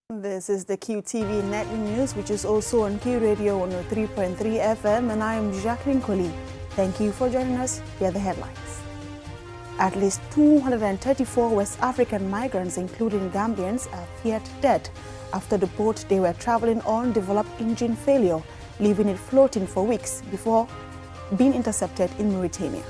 This is the QTV Net News, which is also on Q Radio 103.3 FM, and I am Jacqueline Collie. Thank you for joining us. Here are the headlines. At least 234 West African migrants, including Gambians, are feared dead after the boat they were traveling on developed engine failure, leaving it floating for weeks before being intercepted in Mauritania.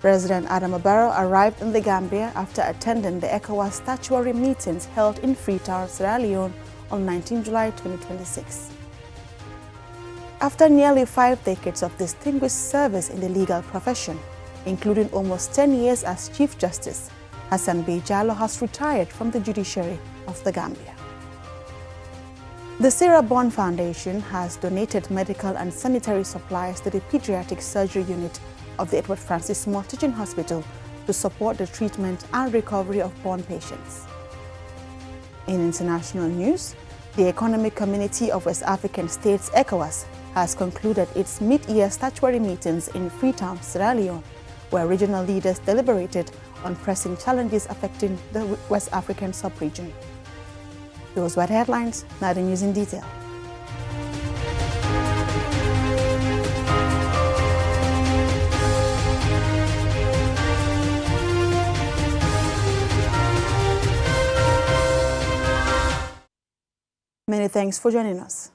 President Barrow arrived in the Gambia after attending the ECOWAS statutory meetings held in Freetown, Sierra Leone on 19 July 2026. After nearly 5 decades of distinguished service in the legal profession, including almost 10 years as Chief Justice, Hassan B. Jallow has retired from the judiciary of the Gambia. The Sarah Bond Foundation has donated medical and sanitary supplies to the pediatric surgery unit of the Edward Francis Small Teaching Hospital to support the treatment and recovery of Bond patients. In international news, the Economic Community of West African States, ECOWAS, has concluded its mid-year statutory meetings in Freetown, Sierra Leone, where regional leaders deliberated on pressing challenges affecting the West African sub-region. Those were the headlines, now the news in detail. Many thanks for joining us.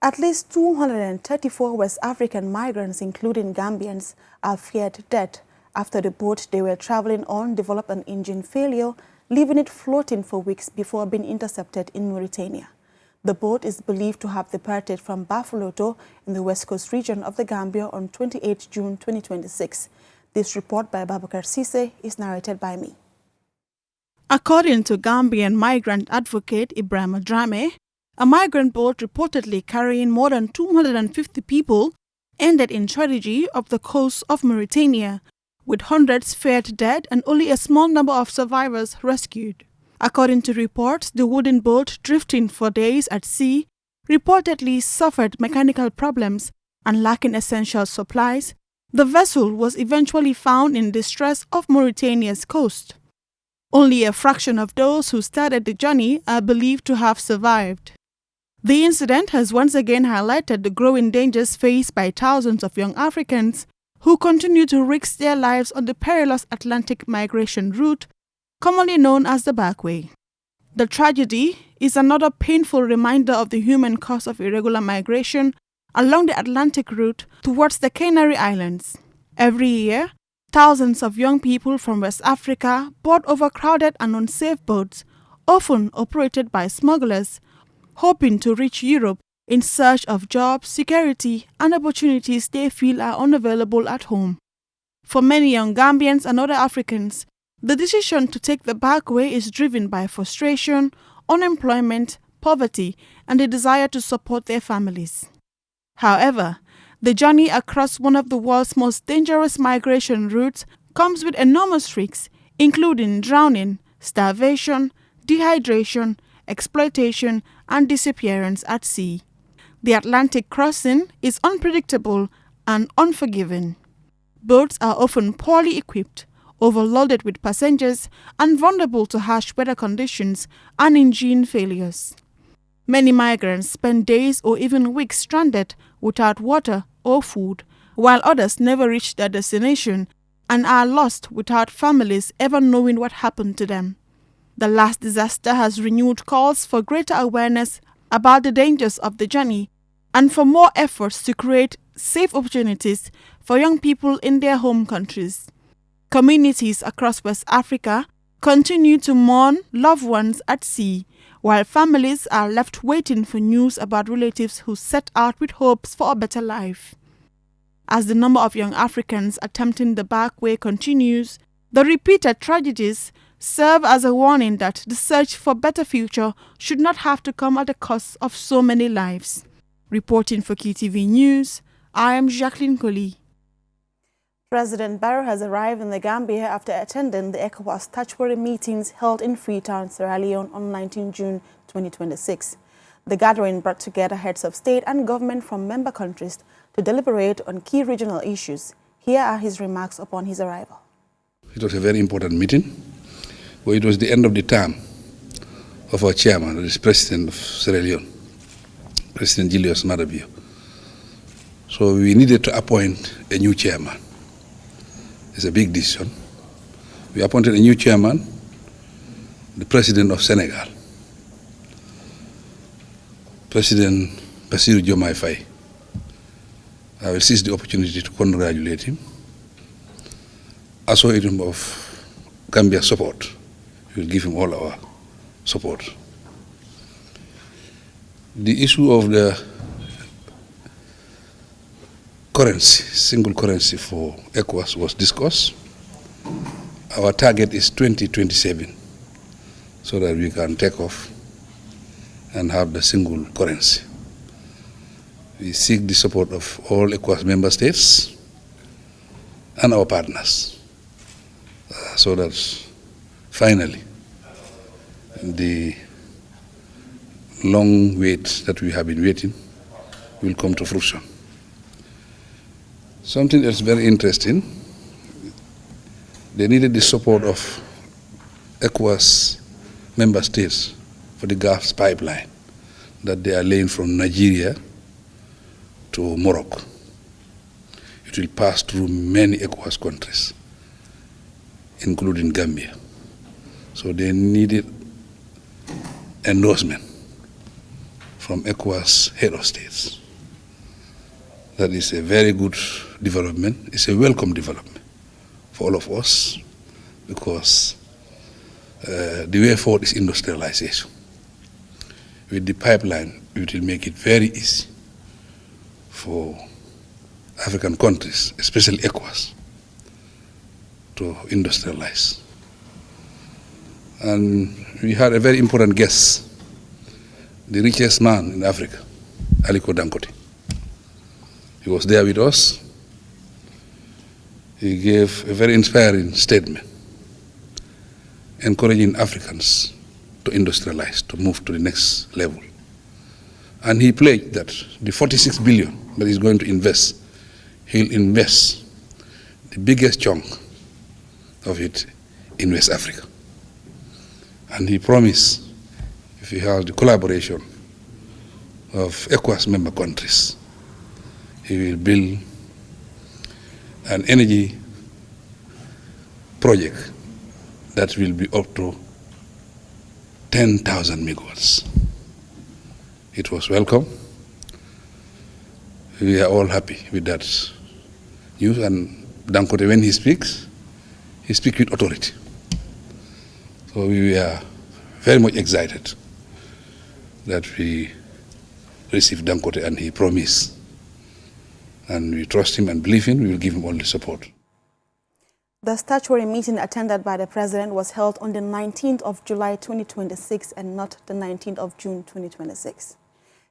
At least 234 West African migrants, including Gambians, are feared dead after the boat they were traveling on developed an engine failure, leaving it floating for weeks before being intercepted in Mauritania. The boat is believed to have departed from Bafoloto in the West Coast region of the Gambia on 28 June 2026. This report by Babakar Sise is narrated by me. According to Gambian migrant advocate Ibrahim Drame, a migrant boat reportedly carrying more than 250 people ended in tragedy off the coast of Mauritania, with hundreds feared dead and only a small number of survivors rescued. According to reports, the wooden boat, drifting for days at sea, reportedly suffered mechanical problems and lacking essential supplies. The vessel was eventually found in distress off Mauritania's coast. Only a fraction of those who started the journey are believed to have survived. The incident has once again highlighted the growing dangers faced by thousands of young Africans who continue to risk their lives on the perilous Atlantic migration route, commonly known as the Backway. The tragedy is another painful reminder of the human cost of irregular migration along the Atlantic route towards the Canary Islands. Every year, thousands of young people from West Africa board overcrowded and unsafe boats, often operated by smugglers, hoping to reach Europe in search of jobs, security, and opportunities they feel are unavailable at home. For many young Gambians and other Africans, the decision to take the back way is driven by frustration, unemployment, poverty, and the desire to support their families. However, the journey across one of the world's most dangerous migration routes comes with enormous risks, including drowning, starvation, dehydration, exploitation, and disappearance at sea. The Atlantic crossing is unpredictable and unforgiving. Boats are often poorly equipped, overloaded with passengers, and vulnerable to harsh weather conditions and engine failures. Many migrants spend days or even weeks stranded without water or food, while others never reach their destination and are lost without families ever knowing what happened to them. The last disaster has renewed calls for greater awareness about the dangers of the journey and for more efforts to create safe opportunities for young people in their home countries. Communities across West Africa continue to mourn loved ones at sea, while families are left waiting for news about relatives who set out with hopes for a better life. As the number of young Africans attempting the back way continues, the repeated tragedies serve as a warning that the search for a better future should not have to come at the cost of so many lives. Reporting for QTV News, I am Jacqueline Collie. President Barrow has arrived in the Gambia after attending the ECOWAS statutory meetings held in Freetown, Sierra Leone on 19 June 2026. The gathering brought together heads of state and government from member countries to deliberate on key regional issues. Here are his remarks upon his arrival. It was a very important meeting. Well, it was the end of the term of our chairman, who is President of Sierra Leone, President Julius Maada Bio. So we needed to appoint a new chairman. It's a big decision. We appointed a new chairman, the President of Senegal, President Bassirou Diomaye Faye. I will seize the opportunity to congratulate him. Assure him of Gambia's support. We will give him all our support. The issue of the currency, single currency for ECOWAS was discussed. Our target is 2027, so that we can take off and have the single currency. We seek the support of all ECOWAS member states and our partners, so that finally the long wait that we have been waiting will come to fruition. Something else very interesting, they needed the support of ECOWAS member states for the gas pipeline that they are laying from Nigeria to Morocco. It will pass through many ECOWAS countries, including Gambia. So they needed endorsement from ECOWAS head of states. That is a very good development. It's a welcome development for all of us, because the way forward is industrialization. With the pipeline, it will make it very easy for African countries, especially ECOWAS, to industrialize. And we had a very important guest, the richest man in Africa, Aliko Dangote. He was there with us. He gave a very inspiring statement, encouraging Africans to industrialize, to move to the next level. And he pledged that the 46 billion that he's going to invest, he'll invest the biggest chunk of it in West Africa. And he promised, if he has the collaboration of ECOWAS member countries, he will build an energy project that will be up to 10,000 megawatts. It was welcome. We are all happy with that news. And Dangote, when he speaks with authority. So we are very much excited that we received Dangote, and he promised. And we trust him and believe him. We will give him all the support. The statutory meeting attended by the President was held on the 19th of July 2026 and not the 19th of June 2026.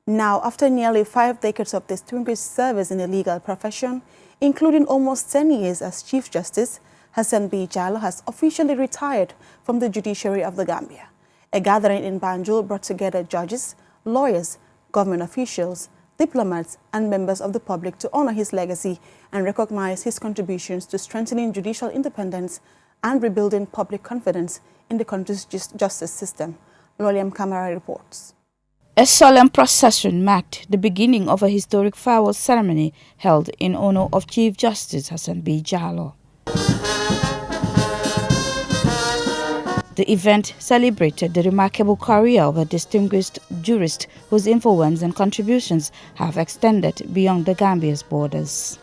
Now, after nearly 5 decades of distinguished service in the legal profession, including almost 10 years as Chief Justice, Hassan B. Jallow has officially retired from the judiciary of the Gambia. A gathering in Banjul brought together judges, lawyers, government officials, diplomats, and members of the public to honor his legacy and recognize his contributions to strengthening judicial independence and rebuilding public confidence in the country's justice system. Loliam Kamara reports. A solemn procession marked the beginning of a historic farewell ceremony held in honor of Chief Justice Hassan B. Jallow. The event celebrated the remarkable career of a distinguished jurist whose influence and contributions have extended beyond the Gambia's borders.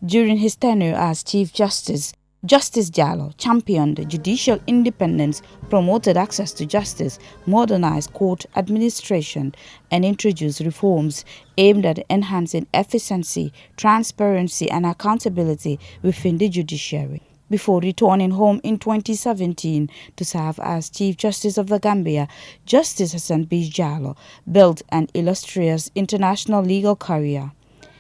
During his tenure as Chief Justice, Justice Jallow championed judicial independence, promoted access to justice, modernized court administration, and introduced reforms aimed at enhancing efficiency, transparency, and accountability within the judiciary. Before returning home in 2017 to serve as Chief Justice of the Gambia, Justice Hassan B. Jallow built an illustrious international legal career.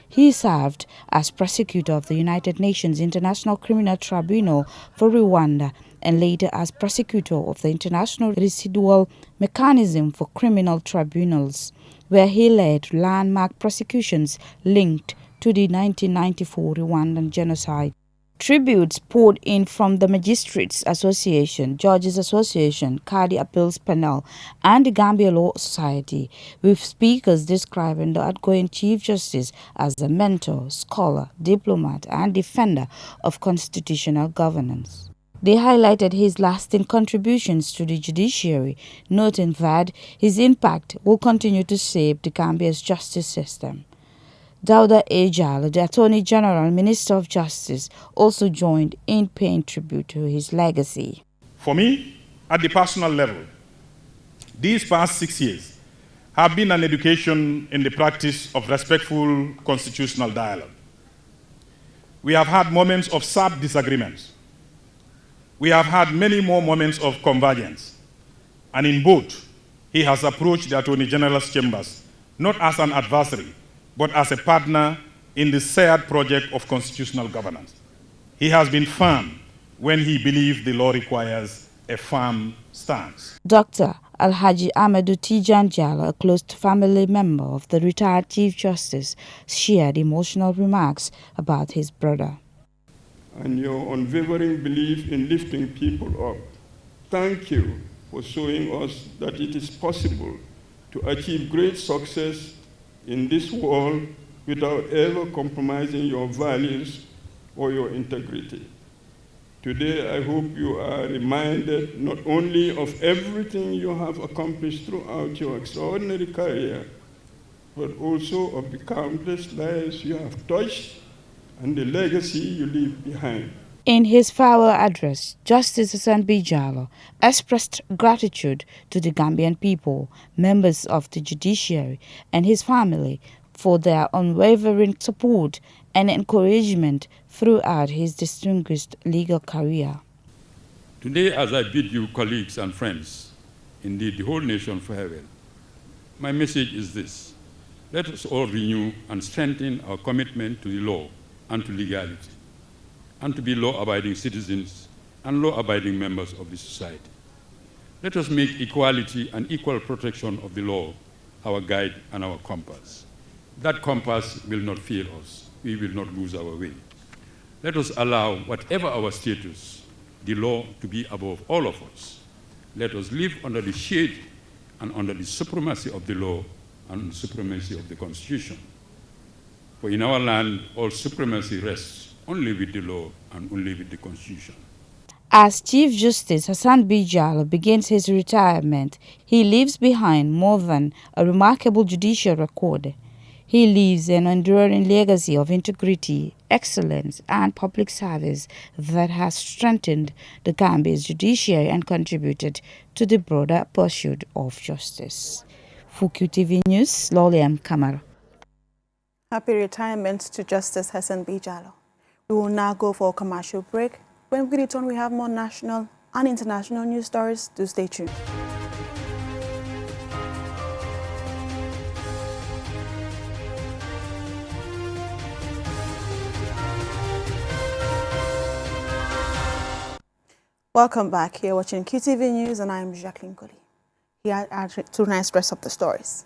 He served as prosecutor of the United Nations International Criminal Tribunal for Rwanda and later as prosecutor of the International Residual Mechanism for Criminal Tribunals, where he led landmark prosecutions linked to the 1994 Rwandan genocide. Tributes poured in from the Magistrates Association, Judges Association, Kadi Appeals Panel, and the Gambia Law Society, with speakers describing the outgoing Chief Justice as a mentor, scholar, diplomat, and defender of constitutional governance. They highlighted his lasting contributions to the judiciary, noting that his impact will continue to shape the Gambia's justice system. Dauda Ejal, the Attorney General and Minister of Justice, also joined in paying tribute to his legacy. For me, at the personal level, these past 6 years have been an education in the practice of respectful constitutional dialogue. We have had moments of sharp disagreements. We have had many more moments of convergence. And in both, he has approached the Attorney General's chambers not as an adversary, but as a partner in the shared project of constitutional governance. He has been firm when he believes the law requires a firm stance. Dr. Alhaji Amadou Tijan Jallow, a close family member of the retired Chief Justice, shared emotional remarks about his brother. And your unwavering belief in lifting people up. Thank you for showing us that it is possible to achieve great success in this world without ever compromising your values or your integrity. Today, I hope you are reminded not only of everything you have accomplished throughout your extraordinary career, but also of the countless lives you have touched and the legacy you leave behind. In his farewell address, Justice Hassan B. Jallow expressed gratitude to the Gambian people, members of the judiciary, and his family for their unwavering support and encouragement throughout his distinguished legal career. Today, as I bid you, colleagues and friends, indeed the whole nation, farewell, my message is this: let us all renew and strengthen our commitment to the law and to legality, and to be law-abiding citizens and law-abiding members of the society. Let us make equality and equal protection of the law our guide and our compass. That compass will not fail us. We will not lose our way. Let us allow, whatever our status, the law to be above all of us. Let us live under the shade and under the supremacy of the law and supremacy of the Constitution. For in our land, all supremacy rests only with the law and only with the Constitution. As Chief Justice Hassan B. Jallow begins his retirement, he leaves behind more than a remarkable judicial record. He leaves an enduring legacy of integrity, excellence, and public service that has strengthened the Gambia's judiciary and contributed to the broader pursuit of justice. For QTV News, Loliam Kamara. Happy retirement to Justice Hassan B. Jallow. We will now go for a commercial break. When we return, we have more national and international news stories. Do stay tuned. Welcome back. You're watching QTV News, and I'm Jacqueline Coley. Here are tonight's rest of the stories.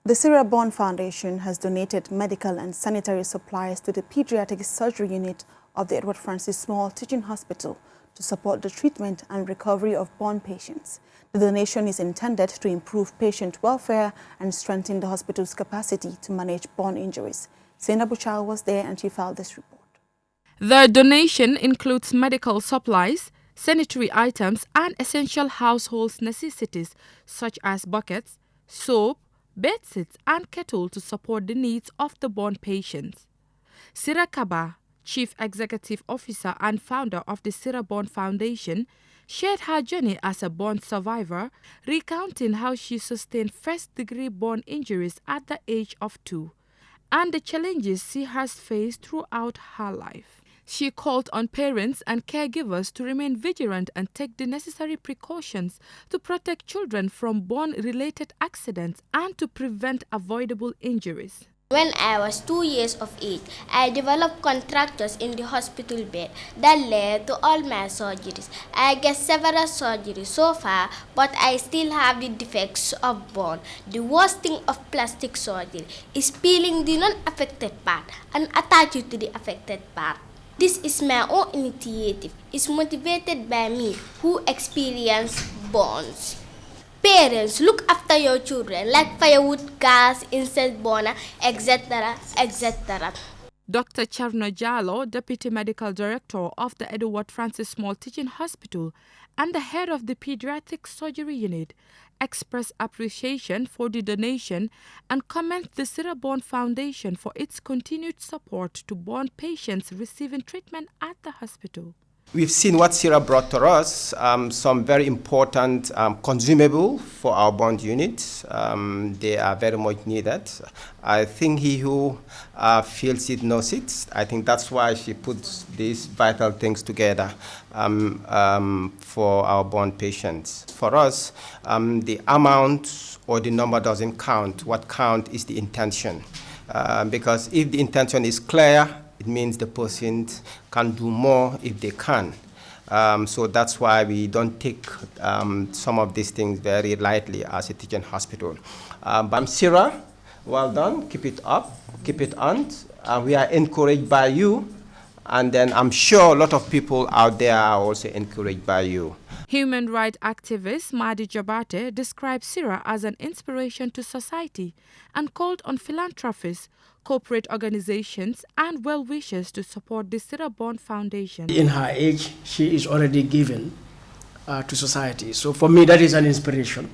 The Sarah Bond Foundation has donated medical and sanitary supplies to the Pediatric Surgery Unit of the Edward Francis Small Teaching Hospital to support the treatment and recovery of burn patients. The donation is intended to improve patient welfare and strengthen the hospital's capacity to manage burn injuries. Zainab Buchal was there and she filed this report. The donation includes medical supplies, sanitary items, and essential household necessities such as buckets, soap, bedsheets, and kettle to support the needs of the burn patients. Sira Kaba, Chief Executive Officer and founder of the Sarah Bond Foundation, shared her journey as a burn survivor, recounting how she sustained first-degree burn injuries at the age of 2 and the challenges she has faced throughout her life. She called on parents and caregivers to remain vigilant and take the necessary precautions to protect children from burn-related accidents and to prevent avoidable injuries. When I was 2 years of age, I developed contractures in the hospital bed that led to all my surgeries. I get several surgeries so far, but I still have the defects of burn. The worst thing of plastic surgery is peeling the non-affected part and attach it to the affected part. This is my own initiative. It's motivated by me, who experience bonds. Parents, look after your children, like firewood, gas, insect burner, etc., etc. Dr. Charno Jallo, Deputy Medical Director of the Edward Francis Small Teaching Hospital and the head of the Pediatric Surgery Unit, expressed appreciation for the donation and commended the Sarah Bond Foundation for its continued support to bond patients receiving treatment at the hospital. We've seen what Sarah brought to us, some very important consumable for our bond units. They are very much needed. I think he who feels it knows it. I think that's why she puts these vital things together for our bond patients. For us, the amount or the number doesn't count. What counts is the intention. Because if the intention is clear, it means the person can do more if they can. So that's why we don't take some of these things very lightly as a teaching hospital. But Sarah, well done. Keep it up. Keep it on. We are encouraged by you. And then I'm sure a lot of people out there are also encouraged by you. Human rights activist Madi Jabate described Sarah as an inspiration to society and called on philanthropists, corporate organizations and well-wishers to support the Sarah Bond Foundation. In her age, she is already given to society. So for me, that is an inspiration.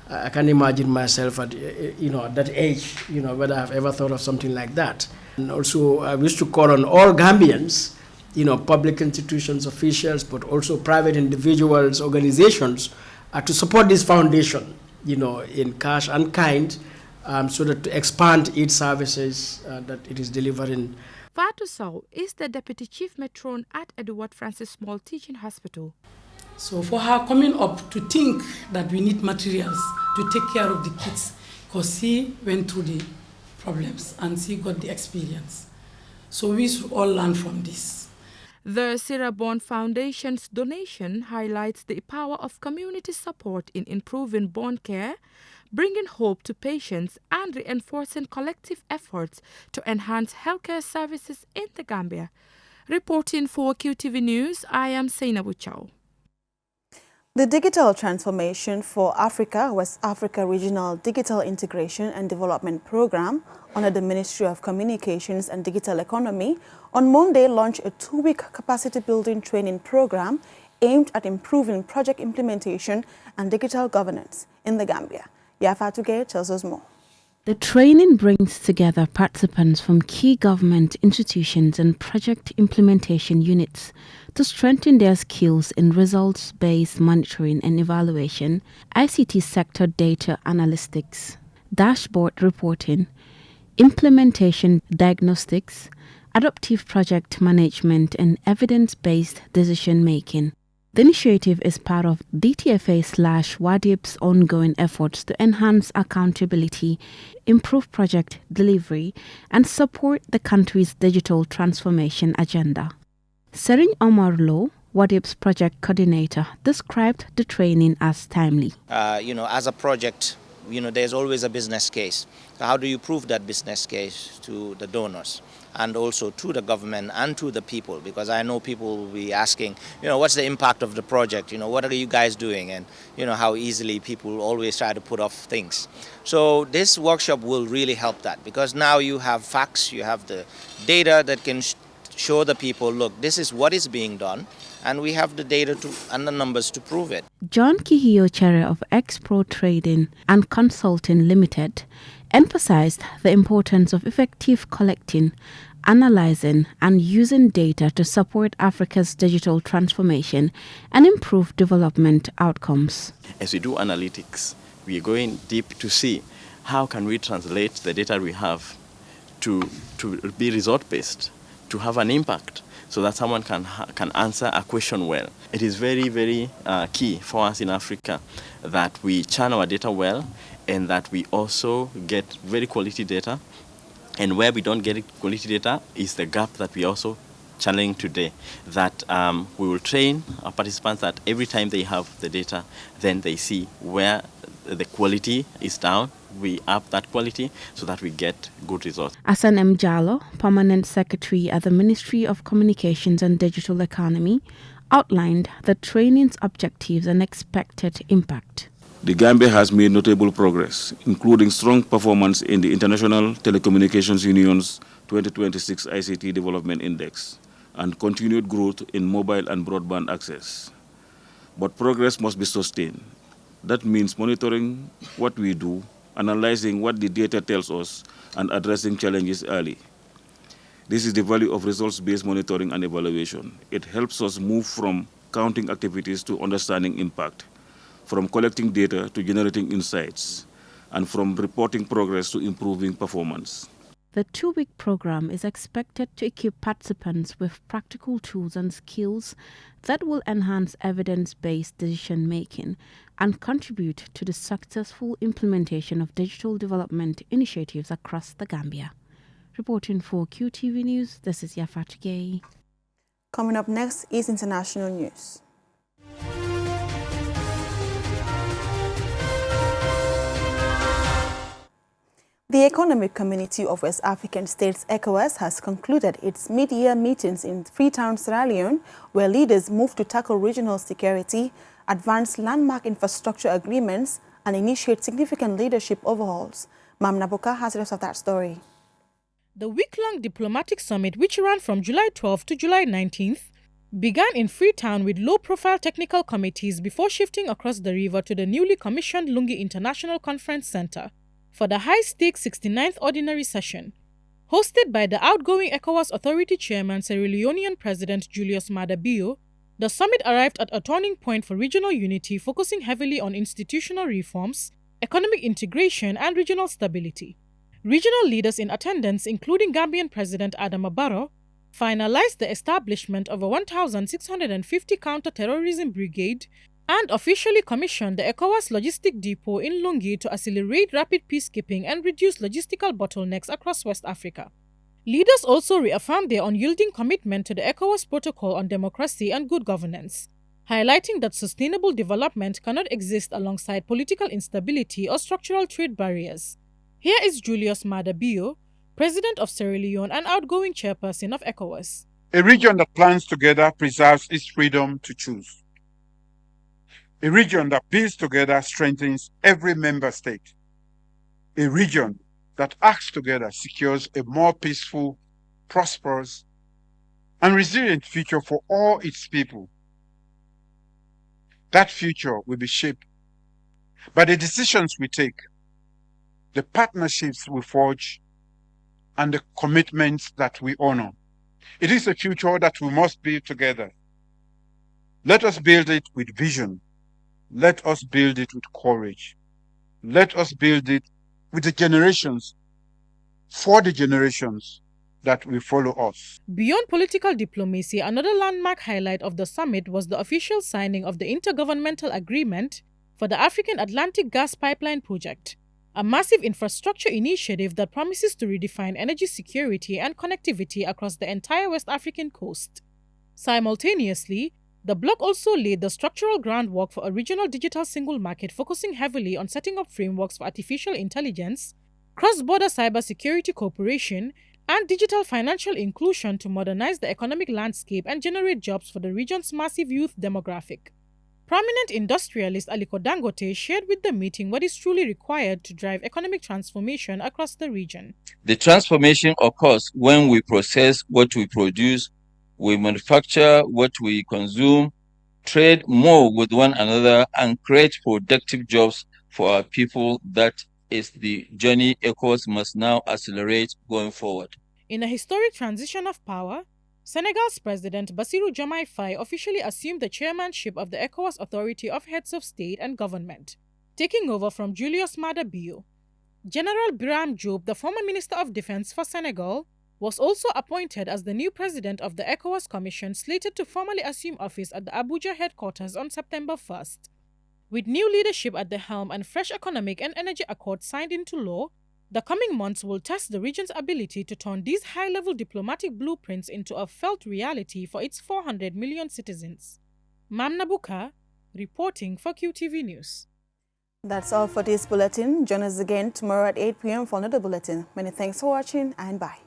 I can imagine myself at that age, whether I've ever thought of something like that. And also, I wish to call on all Gambians, public institutions, officials, but also private individuals, organizations, to support this foundation, in cash and kind, so that to expand its services that it is delivering. Fatu Sow is the Deputy Chief Matron at Edward Francis Small Teaching Hospital. So for her coming up to think that we need materials to take care of the kids, because she went through the problems and she got the experience. So we should all learn from this. The Sarah Bond Foundation's donation highlights the power of community support in improving bond care, bringing hope to patients and reinforcing collective efforts to enhance healthcare services in the Gambia. Reporting for QTV News, I am Seinabu Chow. The Digital Transformation for Africa West Africa Regional Digital Integration and Development Program under the Ministry of Communications and Digital Economy on Monday launched a 2-week capacity building training program aimed at improving project implementation and digital governance in the Gambia. Yafa Tugay tells us more. The training brings together participants from key government institutions and project implementation units to strengthen their skills in results-based monitoring and evaluation, ICT sector data analytics, dashboard reporting, implementation diagnostics, adaptive project management, and evidence-based decision-making. The initiative is part of DTFA/WADIP's ongoing efforts to enhance accountability, improve project delivery, and support the country's digital transformation agenda. Serin Omar Lo, WADIP's project coordinator, described the training as timely. As a project, there's always a business case. So how do you prove that business case to the donors? And also to the government and to the people, because I know people will be asking, what's the impact of the project? What are you guys doing? And how easily people always try to put off things. So this workshop will really help that, because now you have facts, you have the data that can show the people, look, this is what is being done, and we have the data and the numbers to prove it. John Kihio Chere of Expro Trading and Consulting Limited emphasized the importance of effective collecting, analyzing, and using data to support Africa's digital transformation and improve development outcomes. As we do analytics, we are going deep to see how can we translate the data we have to be result-based, to have an impact, so that someone can answer a question well. It is very, very key for us in Africa that we channel our data well, and that we also get very quality data. And where we don't get quality data is the gap that we also channeling today, that we will train our participants that every time they have the data, then they see where the quality is down, we up that quality so that we get good results. Asan M. Jallo, Permanent Secretary at the Ministry of Communications and Digital Economy, outlined the training's objectives and expected impact. The Gambia has made notable progress, including strong performance in the International Telecommunications Union's 2026 ICT Development Index and continued growth in mobile and broadband access. But progress must be sustained. That means monitoring what we do, analyzing what the data tells us, and addressing challenges early. This is the value of results-based monitoring and evaluation. It helps us move from counting activities to understanding impact, from collecting data to generating insights, and from reporting progress to improving performance. The 2-week program is expected to equip participants with practical tools and skills that will enhance evidence-based decision-making and contribute to the successful implementation of digital development initiatives across the Gambia. Reporting for QTV News, this is Yafat Gay. Coming up next is international news. The Economic Community of West African States, ECOWAS, has concluded its mid-year meetings in Freetown, Sierra Leone, where leaders moved to tackle regional security, advance landmark infrastructure agreements, and initiate significant leadership overhauls. Mam Naboka has the rest of that story. The week-long diplomatic summit, which ran from July 12th to July 19th, began in Freetown with low-profile technical committees before shifting across the river to the newly commissioned Lungi International Conference Center for the high-stakes 69th Ordinary Session. Hosted by the outgoing ECOWAS Authority Chairman Sierra Leonean President Julius Maada Bio, the summit arrived at a turning point for regional unity, focusing heavily on institutional reforms, economic integration, and regional stability. Regional leaders in attendance, including Gambian President Adama Barrow, finalized the establishment of a 1,650 counter-terrorism brigade and officially commissioned the ECOWAS Logistic Depot in Lungi to accelerate rapid peacekeeping and reduce logistical bottlenecks across West Africa. Leaders also reaffirmed their unyielding commitment to the ECOWAS Protocol on Democracy and Good Governance, highlighting that sustainable development cannot exist alongside political instability or structural trade barriers. Here is Julius Maada Bio, President of Sierra Leone and outgoing chairperson of ECOWAS. A region that plans together preserves its freedom to choose. A region that builds together strengthens every member state. A region that acts together secures a more peaceful, prosperous, and resilient future for all its people. That future will be shaped by the decisions we take, the partnerships we forge, and the commitments that we honor. It is a future that we must build together. Let us build it with vision. Let us build it with courage. Let us build it with the generations, for the generations that will follow us. Beyond political diplomacy, another landmark highlight of the summit was the official signing of the Intergovernmental Agreement for the African Atlantic Gas Pipeline Project, a massive infrastructure initiative that promises to redefine energy security and connectivity across the entire West African coast. Simultaneously, the bloc also laid the structural groundwork for a regional digital single market, focusing heavily on setting up frameworks for artificial intelligence, cross-border cybersecurity cooperation, and digital financial inclusion to modernize the economic landscape and generate jobs for the region's massive youth demographic. Prominent industrialist Aliko Dangote shared with the meeting what is truly required to drive economic transformation across the region. The transformation occurs when we process what we produce, we manufacture what we consume, trade more with one another, and create productive jobs for our people. That is the journey ECOWAS must now accelerate going forward. In a historic transition of power, Senegal's President Bassirou Diomaye Faye officially assumed the chairmanship of the ECOWAS Authority of Heads of State and Government, taking over from Julius Maada Bio. General Birame Diop, the former Minister of Defense for Senegal, was also appointed as the new president of the ECOWAS Commission, slated to formally assume office at the Abuja headquarters on September 1st. With new leadership at the helm and fresh economic and energy accords signed into law, The coming months will test the region's ability to turn these high-level diplomatic blueprints into a felt reality for its 400 million citizens. Mamna Buka, reporting for QTV News. That's all for this bulletin. Join us again tomorrow at 8 p.m. for another bulletin. Many thanks for watching and bye.